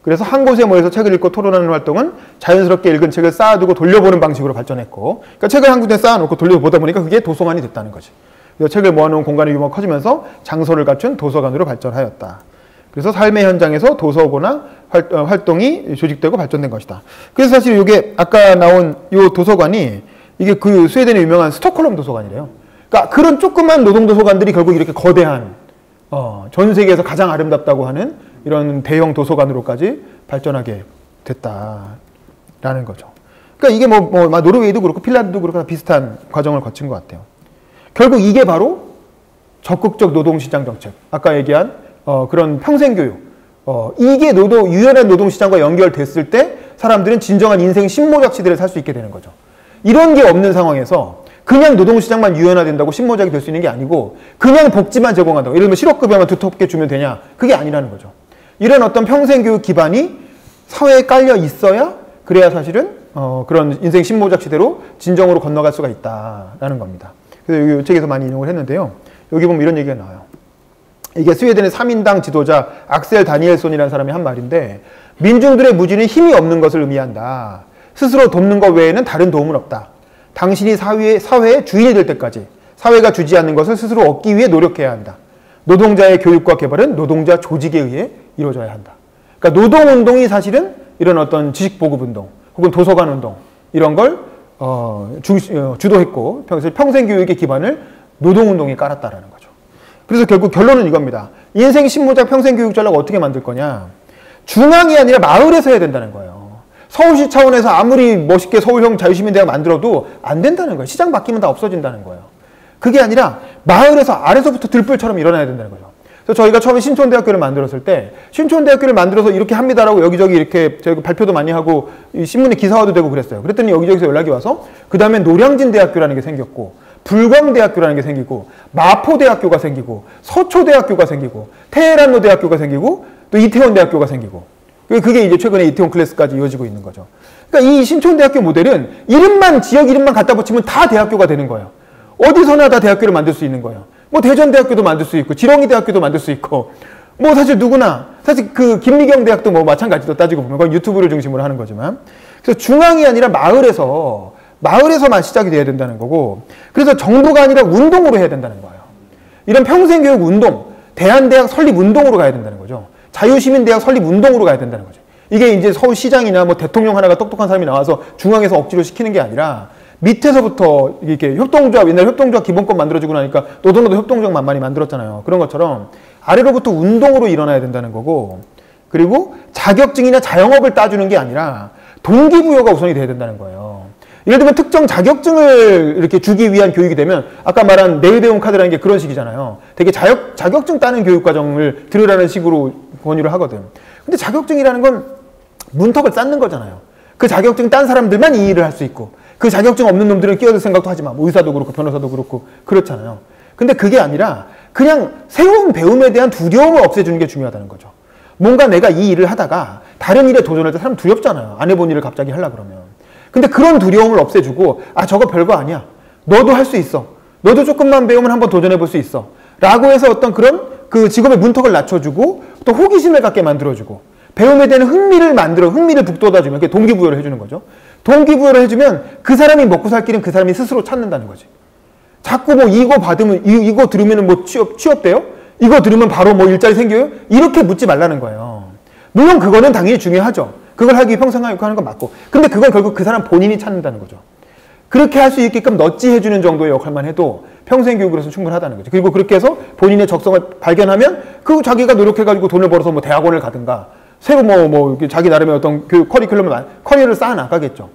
그래서 한 곳에 모여서 책을 읽고 토론하는 활동은 자연스럽게 읽은 책을 쌓아두고 돌려보는 방식으로 발전했고, 그러니까 책을 한 군데 쌓아놓고 돌려보다 보니까 그게 도서관이 됐다는 거지. 그래서 책을 모아놓은 공간의 규모가 커지면서 장소를 갖춘 도서관으로 발전하였다. 그래서 삶의 현장에서 도서고나 활동이 조직되고 발전된 것이다. 그래서 사실 이게 아까 나온 이 도서관이 이게 그 스웨덴의 유명한 스톡홀름 도서관이래요. 그러니까 그런 조그만 노동 도서관들이 결국 이렇게 거대한 전 세계에서 가장 아름답다고 하는 이런 대형 도서관으로까지 발전하게 됐다라는 거죠. 그러니까 이게 노르웨이도 그렇고 핀란드도 그렇고 다 비슷한 과정을 거친 것 같아요. 결국 이게 바로 적극적 노동시장 정책, 아까 얘기한 그런 평생교육, 이게 유연한 노동시장과 연결됐을 때 사람들은 진정한 인생 신모작 시대를 살 수 있게 되는 거죠. 이런 게 없는 상황에서 그냥 노동시장만 유연화된다고 신모작이 될 수 있는 게 아니고 그냥 복지만 제공한다고, 예를 들면 실업급여만 두텁게 주면 되냐, 그게 아니라는 거죠. 이런 어떤 평생교육 기반이 사회에 깔려 있어야 그래야 사실은 그런 인생 신모작 시대로 진정으로 건너갈 수가 있다라는 겁니다. 그래서 여기 이 책에서 많이 인용을 했는데요. 여기 보면 이런 얘기가 나와요. 이게 스웨덴의 3인당 지도자 악셀 다니엘손이라는 사람이 한 말인데, 민중들의 무지는 힘이 없는 것을 의미한다. 스스로 돕는 것 외에는 다른 도움은 없다. 당신이 사회의 주인이 될 때까지 사회가 주지 않는 것을 스스로 얻기 위해 노력해야 한다. 노동자의 교육과 개발은 노동자 조직에 의해 이루어져야 한다. 그러니까 노동운동이 사실은 이런 어떤 지식보급운동 혹은 도서관운동 이런 걸 주도했고 평생교육의 기반을 노동운동이 깔았다라는 거죠. 그래서 결국 결론은 이겁니다. 인생 신모작 평생교육 전략을 어떻게 만들 거냐. 중앙이 아니라 마을에서 해야 된다는 거예요. 서울시 차원에서 아무리 멋있게 서울형 자유시민대학 만들어도 안 된다는 거예요. 시장 바뀌면 다 없어진다는 거예요. 그게 아니라 마을에서 아래서부터 들불처럼 일어나야 된다는 거죠. 그래서 저희가 처음에 신촌대학교를 만들었을 때 신촌대학교를 만들어서 이렇게 합니다라고 여기저기 이렇게 저희가 발표도 많이 하고 신문에 기사화도 되고 그랬어요. 그랬더니 여기저기서 연락이 와서 그 다음에 노량진대학교라는 게 생겼고 불광대학교라는 게 생기고 마포대학교가 생기고 서초대학교가 생기고 테헤란로대학교가 생기고 또 이태원대학교가 생기고 그게 이제 최근에 이태원 클래스까지 이어지고 있는 거죠. 그러니까 이 신촌대학교 모델은 지역 이름만 갖다 붙이면 다 대학교가 되는 거예요. 어디서나 다 대학교를 만들 수 있는 거예요. 뭐 대전대학교도 만들 수 있고 지렁이대학교도 만들 수 있고 뭐 사실 누구나 사실 그 김미경 대학도 뭐 마찬가지로 따지고 보면 그건 유튜브를 중심으로 하는 거지만 그래서 중앙이 아니라 마을에서만 시작이 돼야 된다는 거고 그래서 정부가 아니라 운동으로 해야 된다는 거예요. 이런 평생교육 운동, 대한대학 설립 운동으로 가야 된다는 거죠. 자유시민대학 설립 운동으로 가야 된다는 거죠. 이게 이제 서울시장이나 뭐 대통령 하나가 똑똑한 사람이 나와서 중앙에서 억지로 시키는 게 아니라 밑에서부터 이렇게 협동조합, 옛날 협동조합 기본법 만들어지고 나니까 노동노동 협동조합 많이 만들었잖아요. 그런 것처럼 아래로부터 운동으로 일어나야 된다는 거고 그리고 자격증이나 자영업을 따주는 게 아니라 동기부여가 우선이 돼야 된다는 거예요. 예를 들면 특정 자격증을 이렇게 주기 위한 교육이 되면 아까 말한 내일 배움 카드라는 게 그런 식이잖아요. 되게 자격증 따는 교육 과정을 들으라는 식으로 권유를 하거든. 근데 자격증이라는 건 문턱을 쌓는 거잖아요. 그 자격증 딴 사람들만 이 일을 할 수 있고 그 자격증 없는 놈들은 끼어들 생각도 하지 마. 뭐 의사도 그렇고 변호사도 그렇고 그렇잖아요. 근데 그게 아니라 그냥 새로운 배움에 대한 두려움을 없애주는 게 중요하다는 거죠. 뭔가 내가 이 일을 하다가 다른 일에 도전할 때 사람 두렵잖아요. 안 해본 일을 갑자기 하려고 그러면. 근데 그런 두려움을 없애주고 저거 별거 아니야. 너도 할 수 있어. 너도 조금만 배우면 한번 도전해볼 수 있어. 라고 해서 어떤 그런 그 직업의 문턱을 낮춰주고 또 호기심을 갖게 만들어주고 배움에 대한 흥미를 북돋아주면 그게 동기부여를 해주는 거죠. 동기부여를 해주면 그 사람이 먹고 살 길은 그 사람이 스스로 찾는다는 거지. 자꾸 뭐 이거 받으면 이거 들으면 뭐 취업 돼요? 이거 들으면 바로 뭐 일자리 생겨요? 이렇게 묻지 말라는 거예요. 물론 그거는 당연히 중요하죠. 그걸 하기 위해 평생하는 건 맞고. 근데 그건 결국 그 사람 본인이 찾는다는 거죠. 그렇게 할 수 있게끔 넛지해주는 정도의 역할만 해도 평생교육으로서 충분하다는 거죠. 그리고 그렇게 해서 본인의 적성을 발견하면 그 자기가 노력해가지고 돈을 벌어서 뭐 대학원을 가든가 새로 자기 나름의 어떤 교육 커리어를 쌓아나가겠죠.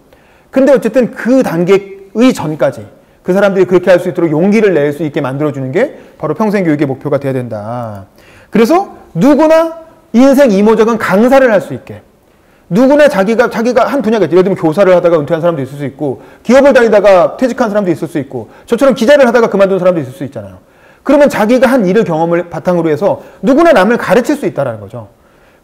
근데 어쨌든 그 단계의 전까지 그 사람들이 그렇게 할 수 있도록 용기를 낼 수 있게 만들어주는 게 바로 평생교육의 목표가 돼야 된다. 그래서 누구나 인생 이모작은 강사를 할 수 있게 누구나 자기가 한 분야겠죠. 예를 들면 교사를 하다가 은퇴한 사람도 있을 수 있고 기업을 다니다가 퇴직한 사람도 있을 수 있고 저처럼 기자를 하다가 그만둔 사람도 있을 수 있잖아요. 그러면 자기가 한 일을 경험을 바탕으로 해서 누구나 남을 가르칠 수 있다는 거죠.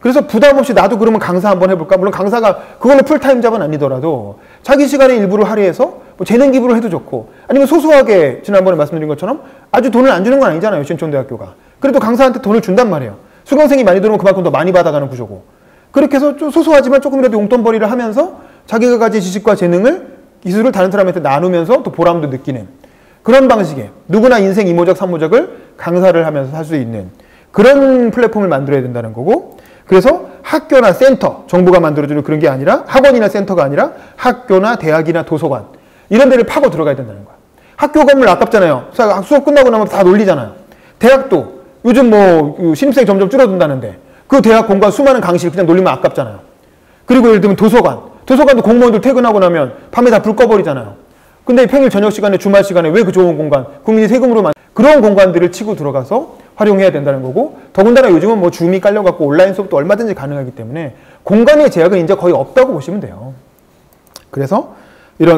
그래서 부담 없이 나도 그러면 강사 한번 해볼까? 물론 강사가 그걸로 풀타임 잡은 아니더라도 자기 시간의 일부를 할애해서 뭐 재능 기부를 해도 좋고 아니면 소소하게 지난번에 말씀드린 것처럼 아주 돈을 안 주는 건 아니잖아요. 신촌대학교가. 그래도 강사한테 돈을 준단 말이에요. 수강생이 많이 들어오면 그만큼 더 많이 받아가는 구조고 그렇게 해서 좀 소소하지만 조금이라도 용돈벌이를 하면서 자기가 가진 지식과 기술을 다른 사람한테 나누면서 또 보람도 느끼는 그런 방식의 누구나 인생 이모작 삼모작을 강사를 하면서 할 수 있는 그런 플랫폼을 만들어야 된다는 거고 그래서 학교나 센터, 정부가 만들어주는 그런 게 아니라 학원이나 센터가 아니라 학교나 대학이나 도서관 이런 데를 파고 들어가야 된다는 거야. 학교 건물 아깝잖아요. 수업 끝나고 나면 다 놀리잖아요. 대학도 요즘 뭐 신입생 점점 줄어든다는데 그 대학 공간 수많은 강의실 그냥 놀리면 아깝잖아요. 그리고 예를 들면 도서관도 공무원들 퇴근하고 나면 밤에 다 불 꺼버리잖아요. 근데 평일 저녁 시간에 주말 시간에 왜 그 좋은 공간 국민이 세금으로 그런 공간들을 치고 들어가서 활용해야 된다는 거고, 더군다나 요즘은 뭐 줌이 깔려갖고 온라인 수업도 얼마든지 가능하기 때문에 공간의 제약은 이제 거의 없다고 보시면 돼요. 그래서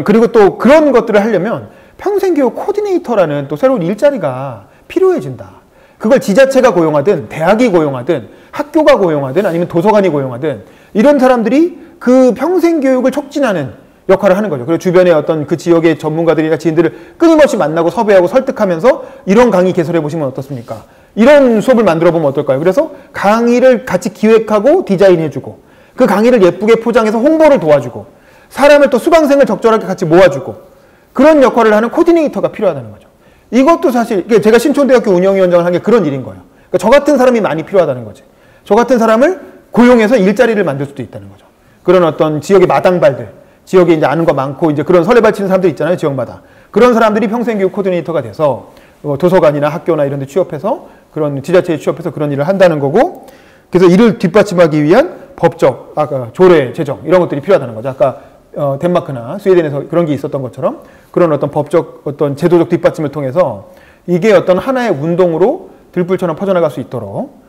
그리고 또 그런 것들을 하려면 평생교육 코디네이터라는 또 새로운 일자리가 필요해진다. 그걸 지자체가 고용하든 대학이 고용하든 학교가 고용하든 아니면 도서관이 고용하든 이런 사람들이 그 평생교육을 촉진하는 역할을 하는 거죠. 그리고 주변에 어떤 그 지역의 전문가들이나 지인들을 끊임없이 만나고 섭외하고 설득하면서 이런 강의 개설해 보시면 어떻습니까? 이런 수업을 만들어 보면 어떨까요? 그래서 강의를 같이 기획하고 디자인해주고 그 강의를 예쁘게 포장해서 홍보를 도와주고 사람을 또 수강생을 적절하게 같이 모아주고 그런 역할을 하는 코디네이터가 필요하다는 거죠. 이것도 사실 제가 신촌대학교 운영위원장을 한 게 그런 일인 거예요. 그러니까 저 같은 사람이 많이 필요하다는 거지. 저 같은 사람을 고용해서 일자리를 만들 수도 있다는 거죠. 그런 어떤 지역의 마당발들, 지역에 이제 아는 거 많고 이제 그런 설레발 치는 사람들 있잖아요, 지역마다. 그런 사람들이 평생교육 코디네이터가 돼서 도서관이나 학교나 이런 데 취업해서 그런 지자체에 취업해서 그런 일을 한다는 거고, 그래서 이를 뒷받침하기 위한 법적, 조례 제정 이런 것들이 필요하다는 거죠. 아까 덴마크나 스웨덴에서 그런 게 있었던 것처럼 그런 어떤 법적 어떤 제도적 뒷받침을 통해서 이게 어떤 하나의 운동으로 들불처럼 퍼져나갈 수 있도록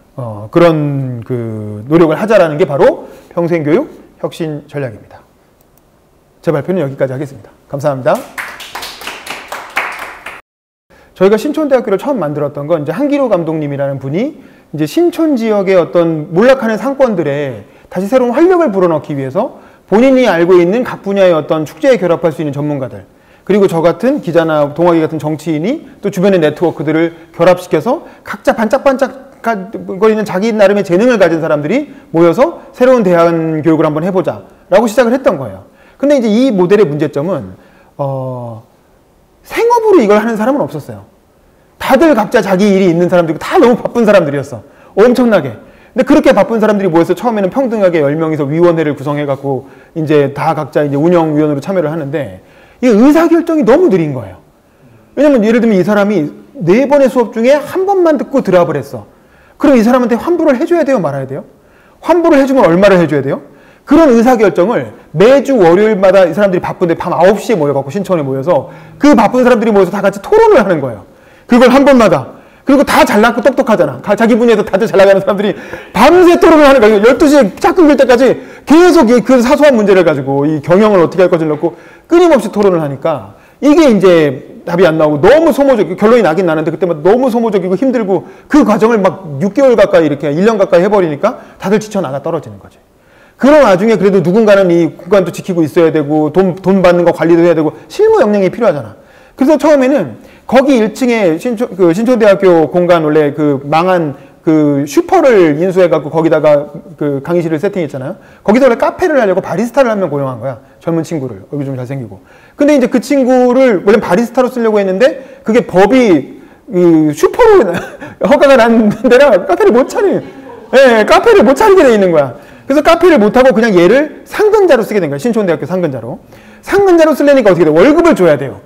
그런 그 노력을 하자라는 게 바로 평생교육 혁신 전략입니다. 제 발표는 여기까지 하겠습니다. 감사합니다. 저희가 신촌대학교를 처음 만들었던 건 이제 한기로 감독님이라는 분이 이제 신촌 지역의 어떤 몰락하는 상권들에 다시 새로운 활력을 불어넣기 위해서 본인이 알고 있는 각 분야의 어떤 축제에 결합할 수 있는 전문가들, 그리고 저 같은 기자나 동아리 같은 정치인이 또 주변의 네트워크들을 결합시켜서 각자 반짝반짝거리는 자기 나름의 재능을 가진 사람들이 모여서 새로운 대안 교육을 한번 해보자 라고 시작을 했던 거예요. 근데 이제 이 모델의 문제점은 생업으로 이걸 하는 사람은 없었어요. 다들 각자 자기 일이 있는 사람들이고 다 너무 바쁜 사람들이었어. 엄청나게. 근데 그렇게 바쁜 사람들이 모여서 처음에는 평등하게 10명이서 위원회를 구성해갖고 이제 다 각자 이제 운영위원으로 참여를 하는데 이 의사결정이 너무 느린 거예요. 왜냐면 예를 들면 이 사람이 4번의 수업 중에 한 번만 듣고 드랍을 했어. 그럼 이 사람한테 환불을 해줘야 돼요? 말아야 돼요? 환불을 해주면 얼마를 해줘야 돼요? 그런 의사결정을 매주 월요일마다 이 사람들이 바쁜데 밤 9시에 모여갖고 신촌에 모여서 그 바쁜 사람들이 모여서 다 같이 토론을 하는 거예요. 그걸 한 번마다. 그리고 다 잘나고 똑똑하잖아. 자기 분야에서 다들 잘 나가는 사람들이 밤새 토론을 하는 거예요. 12시에 짝 끊길 때까지 계속 그 사소한 문제를 가지고 이 경영을 어떻게 할 것을 놓고 끊임없이 토론을 하니까 이게 이제 답이 안 나오고 너무 소모적이고 결론이 나긴 나는데 그때마다 너무 소모적이고 힘들고 그 과정을 막 6개월 가까이 이렇게 1년 가까이 해버리니까 다들 지쳐나가 떨어지는 거지. 그런 와중에 그래도 누군가는 이 공간도 지키고 있어야 되고 돈 받는 거 관리도 해야 되고 실무 역량이 필요하잖아. 그래서 처음에는 거기 1층에 신촌대학교 공간 원래 그 망한 그 슈퍼를 인수해갖고 거기다가 그 강의실을 세팅했잖아요. 거기서 원래 카페를 하려고 바리스타를 한 명 고용한 거야. 젊은 친구를. 얼굴 좀 잘생기고. 근데 이제 그 친구를 원래 바리스타로 쓰려고 했는데 그게 법이 슈퍼로 허가가 난 데라 카페를 못 차리는, 카페를 못 차리게 돼 있는 거야. 그래서 카페를 못하고 그냥 얘를 상근자로 쓰게 된 거야. 신촌대학교 상근자로. 상근자로 쓰려니까 어떻게 돼? 월급을 줘야 돼요.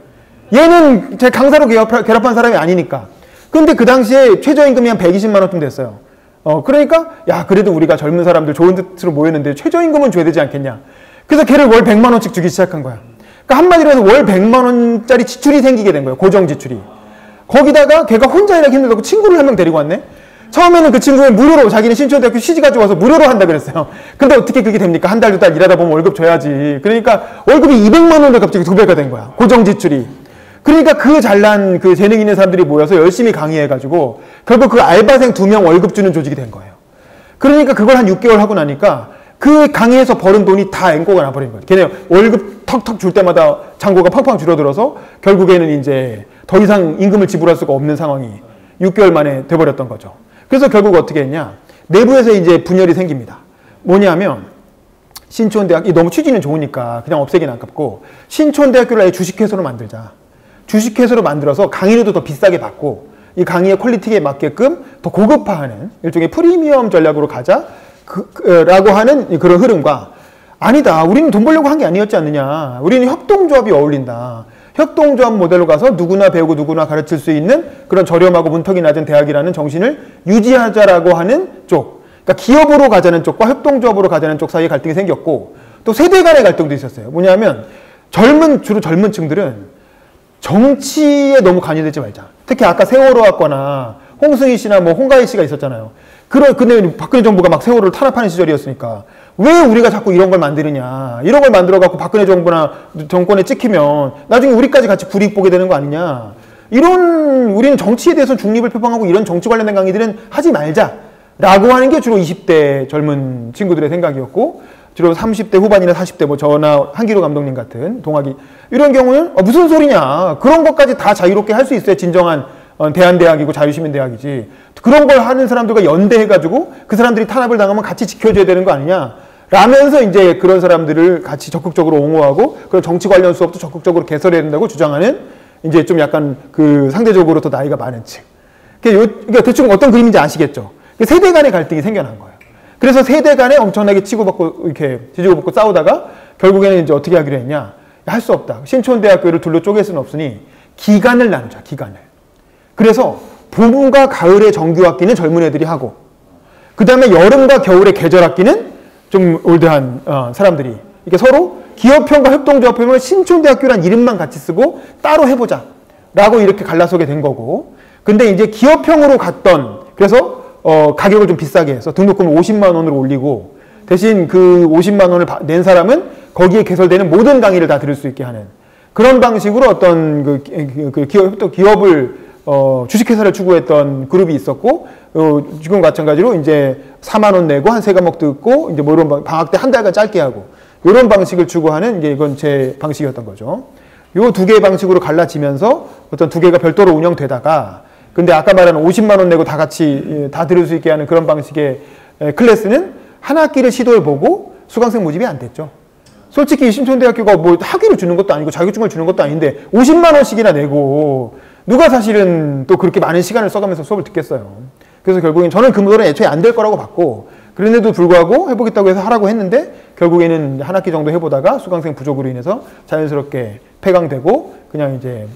얘는 제 강사로 결합한 사람이 아니니까. 근데 그 당시에 최저임금이 한 120만 원쯤 됐어요. 그러니까 야 그래도 우리가 젊은 사람들 좋은 뜻으로 모였는데 최저임금은 줘야 되지 않겠냐. 그래서 걔를 월 100만 원씩 주기 시작한 거야. 그러니까 한마디로 해서 월 100만 원짜리 지출이 생기게 된 거예요. 고정 지출이. 거기다가 걔가 혼자 일하기 힘들다고 친구를 한 명 데리고 왔네. 처음에는 그 친구는 무료로 자기는 신촌대학교 시집가지고 와서 무료로 한다 그랬어요. 근데 어떻게 그게 됩니까? 한 달, 2달 일하다 보면 월급 줘야지. 그러니까 월급이 200만 원으로 갑자기 2배가 된 거야. 고정 지출이. 그러니까 그 잘난 그 재능 있는 사람들이 모여서 열심히 강의해가지고 결국 그 알바생 2명 월급 주는 조직이 된 거예요. 그러니까 그걸 한 6개월 하고 나니까 그 강의에서 버는 돈이 다 앵꼬가 나버린 거예요. 걔네 월급 턱턱 줄 때마다 잔고가 팡팡 줄어들어서 결국에는 이제 더 이상 임금을 지불할 수가 없는 상황이 6개월 만에 돼버렸던 거죠. 그래서 결국 어떻게 했냐. 내부에서 이제 분열이 생깁니다. 뭐냐면 신촌대학이 너무 취지는 좋으니까 그냥 없애기는 아깝고 신촌대학교를 아예 주식회사로 만들자. 주식회사로 만들어서 강의료도 더 비싸게 받고 이 강의의 퀄리티에 맞게끔 더 고급화하는 일종의 프리미엄 전략으로 가자. 라고 하는 그런 흐름과 아니다. 우리는 돈 벌려고 한 게 아니었지 않느냐. 우리는 협동조합이 어울린다. 협동조합 모델로 가서 누구나 배우고 누구나 가르칠 수 있는 그런 저렴하고 문턱이 낮은 대학이라는 정신을 유지하자라고 하는 쪽. 그러니까 기업으로 가자는 쪽과 협동조합으로 가자는 쪽 사이에 갈등이 생겼고 또 세대 간의 갈등도 있었어요. 뭐냐면 주로 젊은 층들은 정치에 너무 관여되지 말자. 특히 아까 세월호 왔거나 홍승희 씨나 뭐 홍가희 씨가 있었잖아요. 근데 박근혜 정부가 막 세월호를 탄압하는 시절이었으니까 왜 우리가 자꾸 이런 걸 만드느냐. 이런 걸 만들어갖고 박근혜 정부나 정권에 찍히면 나중에 우리까지 같이 불이익 보게 되는 거 아니냐. 우리는 정치에 대해서 중립을 표방하고 이런 정치 관련된 강의들은 하지 말자. 라고 하는 게 주로 20대 젊은 친구들의 생각이었고 주로 30대 후반이나 40대 뭐 저나 한기로 감독님 같은 동학이 이런 경우는 무슨 소리냐. 그런 것까지 다 자유롭게 할 수 있어야 진정한 대한대학이고 자유시민대학이지. 그런 걸 하는 사람들과 연대해가지고 그 사람들이 탄압을 당하면 같이 지켜줘야 되는 거 아니냐. 라면서 이제 그런 사람들을 같이 적극적으로 옹호하고 그런 정치 관련 수업도 적극적으로 개설해야 된다고 주장하는 이제 좀 약간 그 상대적으로 더 나이가 많은 층. 그러니까 대충 어떤 그림인지 아시겠죠? 세대 간의 갈등이 생겨난 거예요. 그래서 세대 간에 엄청나게 치고받고 이렇게 뒤지고받고 싸우다가 결국에는 이제 어떻게 하기로 했냐. 할 수 없다. 신촌대학교를 둘로 쪼갤 수는 없으니 기간을 나누자. 기간을. 그래서 봄과 가을의 정규학기는 젊은 애들이 하고 그 다음에 여름과 겨울의 계절학기는 좀 올드한 사람들이 이렇게 서로 기업형과 협동조합형을 신촌대학교란 이름만 같이 쓰고 따로 해보자 라고 이렇게 갈라서게 된 거고 근데 이제 기업형으로 갔던 그래서 가격을 좀 비싸게 해서 등록금을 50만 원으로 올리고 대신 그 50만 원을 낸 사람은 거기에 개설되는 모든 강의를 다 들을 수 있게 하는 그런 방식으로 어떤 기업을 주식회사를 추구했던 그룹이 있었고, 지금 마찬가지로 이제 4만 원 내고 한 3과목 듣고, 이제 뭐 이런 방학 때 한 달간 짧게 하고, 이런 방식을 추구하는 이제 이건 제 방식이었던 거죠. 요 두 개의 방식으로 갈라지면서 어떤 두 개가 별도로 운영되다가, 근데 아까 말한 50만 원 내고 다 같이 다 들을 수 있게 하는 그런 방식의 클래스는 한 학기를 시도해보고 수강생 모집이 안 됐죠. 솔직히 신촌대학교가 뭐 학위를 주는 것도 아니고 자격증을 주는 것도 아닌데 50만 원씩이나 내고 누가 사실은 또 그렇게 많은 시간을 써가면서 수업을 듣겠어요. 그래서 결국엔 저는 그 모델은 애초에 안 될 거라고 봤고 그런데도 불구하고 해보겠다고 해서 하라고 했는데 결국에는 한 학기 정도 해보다가 수강생 부족으로 인해서 자연스럽게 폐강되고 그냥 이제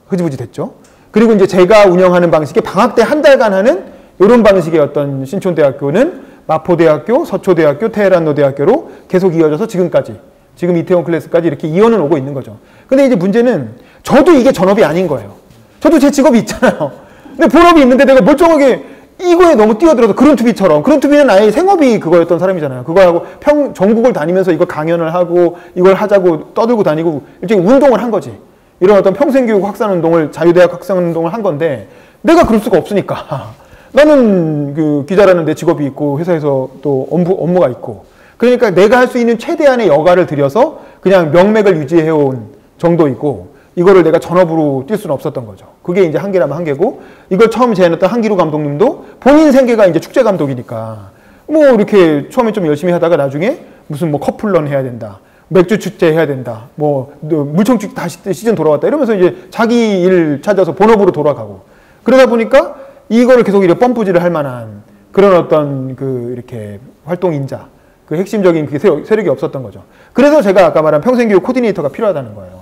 흐지부지 됐죠. 그리고 이제 제가 운영하는 방식이 방학 때 한 달간 하는 이런 방식의 어떤 신촌대학교는 마포대학교, 서초대학교, 테헤란노대학교로 계속 이어져서 지금까지 지금 이태원 클래스까지 이렇게 이어는 오고 있는 거죠. 근데 이제 문제는 저도 이게 전업이 아닌 거예요. 저도 제 직업이 있잖아요. 근데 본업이 있는데 내가 멀쩡하게 이거에 너무 뛰어들어서 그룬투비처럼 그룬투비는 아예 생업이 그거였던 사람이잖아요. 그거 하고 전국을 다니면서 이거 강연을 하고 이걸 하자고 떠들고 다니고 일종의 운동을 한 거지. 이런 어떤 평생교육 확산운동을 자유대학 확산운동을 한 건데 내가 그럴 수가 없으니까 나는 그 기자라는 내 직업이 있고 회사에서 또 업무가 있고 그러니까 내가 할 수 있는 최대한의 여가를 들여서 그냥 명맥을 유지해온 정도이고 이거를 내가 전업으로 뛸 수는 없었던 거죠. 그게 이제 한계라면 한계고 이걸 처음 제안했던 한기루 감독님도 본인 생계가 이제 축제 감독이니까 뭐 이렇게 처음에 좀 열심히 하다가 나중에 무슨 뭐 커플런 해야 된다. 맥주 축제 해야 된다. 뭐 물총축 다시 시즌 돌아왔다. 이러면서 이제 자기 일 찾아서 본업으로 돌아가고 그러다 보니까 이거를 계속 이렇게 펌프질을 할 만한 그런 어떤 그 이렇게 활동인자 그 핵심적인 그 세력이 없었던 거죠. 그래서 제가 아까 말한 평생교육 코디네이터가 필요하다는 거예요.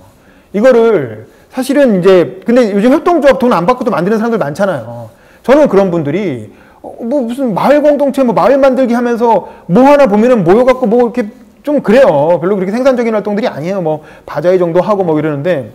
이거를 사실은 이제 근데 요즘 협동조합 돈 안 받고도 만드는 사람들 많잖아요. 저는 그런 분들이 뭐 무슨 마을 공동체 뭐 마을 만들기 하면서 뭐 하나 보면은 모여갖고 뭐 이렇게 좀 그래요. 별로 그렇게 생산적인 활동들이 아니에요. 뭐 바자회 정도 하고 뭐 이러는데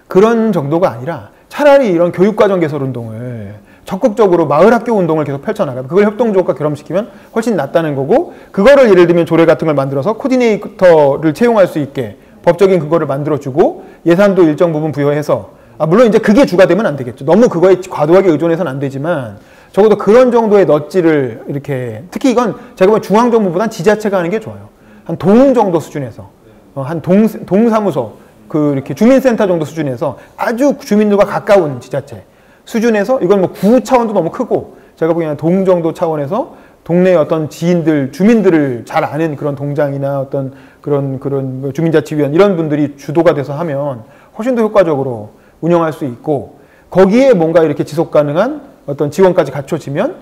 그런 정도가 아니라 차라리 이런 교육과정 개설 운동을 적극적으로 마을학교 운동을 계속 펼쳐나가요. 그걸 협동조합과 결합시키면 훨씬 낫다는 거고 그거를 예를 들면 조례 같은 걸 만들어서 코디네이터를 채용할 수 있게 법적인 그거를 만들어주고 예산도 일정 부분 부여해서 물론 이제 그게 주가 되면 안 되겠죠. 너무 그거에 과도하게 의존해서는 안 되지만 적어도 그런 정도의 넛지를 이렇게 특히 이건 제가 보면 중앙정부보단 지자체가 하는 게 좋아요. 한 동 정도 수준에서 한 동사무소 그 이렇게 주민센터 정도 수준에서 아주 주민들과 가까운 지자체 수준에서 이건 뭐 구 차원도 너무 크고 제가 보기에는 동 정도 차원에서 동네의 어떤 지인들, 주민들을 잘 아는 그런 동장이나 어떤 그런 주민자치위원 이런 분들이 주도가 돼서 하면 훨씬 더 효과적으로 운영할 수 있고 거기에 뭔가 이렇게 지속 가능한 어떤 지원까지 갖춰지면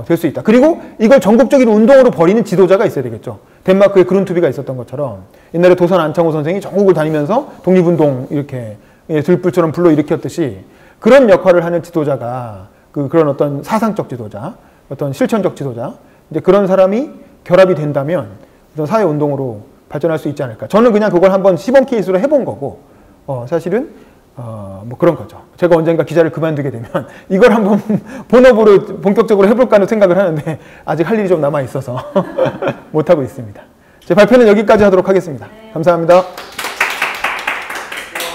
될 수 있다. 그리고 이걸 전국적인 운동으로 벌이는 지도자가 있어야 되겠죠. 덴마크에 그룬투비가 있었던 것처럼 옛날에 도산 안창호 선생이 전국을 다니면서 독립운동 이렇게 들불처럼 불러일으켰듯이 그런 역할을 하는 지도자가 그런 어떤 사상적 지도자, 어떤 실천적 지도자, 이제 그런 사람이 결합이 된다면 어떤 사회운동으로 발전할 수 있지 않을까. 저는 그냥 그걸 한번 시범 케이스로 해본 거고, 사실은 뭐 그런 거죠. 제가 언젠가 기자를 그만두게 되면 이걸 한번 본업으로 본격적으로 해볼까 하는 생각을 하는데 아직 할 일이 좀 남아 있어서 못하고 있습니다. 제 발표는 여기까지 하도록 하겠습니다. 감사합니다.